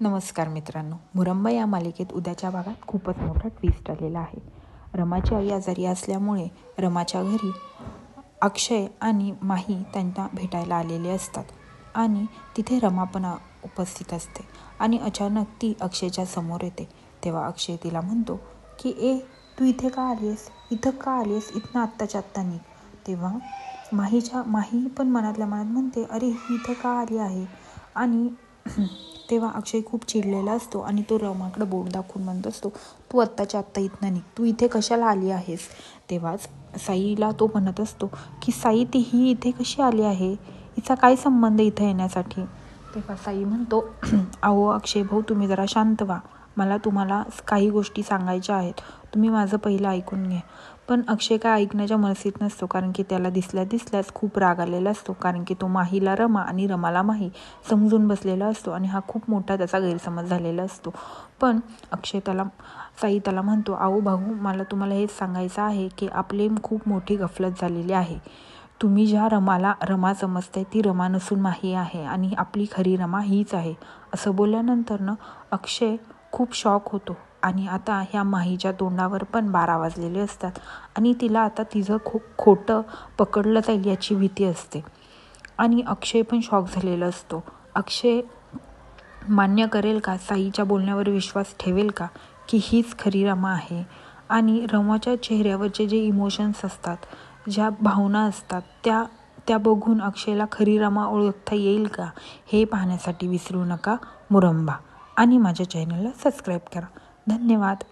नमस्कार मित्रांनो, मुरंबा या मालिकेत उद्याच्या भागात खूपच मोठा ट्विस्ट आलेला आहे. रमाची आई आजारी असल्यामुळे रमाच्या घरी अक्षय आणि माही त्यांना भेटायला आलेले असतात आणि तिथे रमा पण उपस्थित असते आणि अचानक ती अक्षयच्या समोर येते. तेव्हा अक्षय तिला म्हणतो की तू इथे का आलीस, इथं का आलीस, इथनं आत्ताच्या आत्ता निघ. तेव्हा माही पण मनातल्या मनात म्हणते, अरे ही इथं का आली आहे. आणि तेव्हा अक्षय खूप चिडलेला असतो आणि तो रमाकडे बोट दाखवून म्हणत असतो, तू आत्ताच्या आत्ता इथनं निघ, तू इथे कशाला आली आहेस. तेव्हाच साईला तो म्हणत असतो की साई ही इथे कशी आली आहे, हिचा काय संबंध इथं येण्यासाठी. तेव्हा साई म्हणतो, अहो अक्षय भाऊ, तुम्ही जरा शांत व्हा, मला तुम्हाला काही गोष्टी सांगायच्या आहेत, तुम्ही माझं पहिलं ऐकून घ्या. पण अक्षय काय ऐकण्याच्या मनस्थितीत नसतो, कारण की त्याला दिसल्याच खूप राग आलेला असतो, कारण की तो माहीला रमा आणि रमाला माही समजून बसलेला असतो आणि हा खूप मोठा त्याचा गैरसमज झालेला असतो. पण साई त्याला म्हणतो, अहो भाऊ, मला तुम्हाला हेच सांगायचं आहे की आपली खूप मोठी गफलत झालेली आहे. तुम्ही ज्या रमा समजताय ती रमा नसून माही आहे आणि आपली खरी रमा हीच आहे. असं बोलल्यानंतर अक्षय खूप शॉक होतो आणि आता ह्या माहीच्या तोंडावर पण 12 वाजलेले असतात आणि तिला आता तिचं खूप खोटं पकडलं जाईल याची भीती असते आणि अक्षय पण शॉक झालेला असतो. अक्षय मान्य करेल का, साईच्या बोलण्यावर विश्वास ठेवेल का की हीच खरी रमा आहे. आणि रमाच्या चेहऱ्यावरचे जे इमोशन्स असतात, ज्या भावना असतात, त्या बघून अक्षयला खरी रमा ओळखता येईल का, हे पाहण्यासाठी विसरू नका मुरंबा आणि माझ्या चॅनलला सबस्क्राईब करा. धन्यवाद.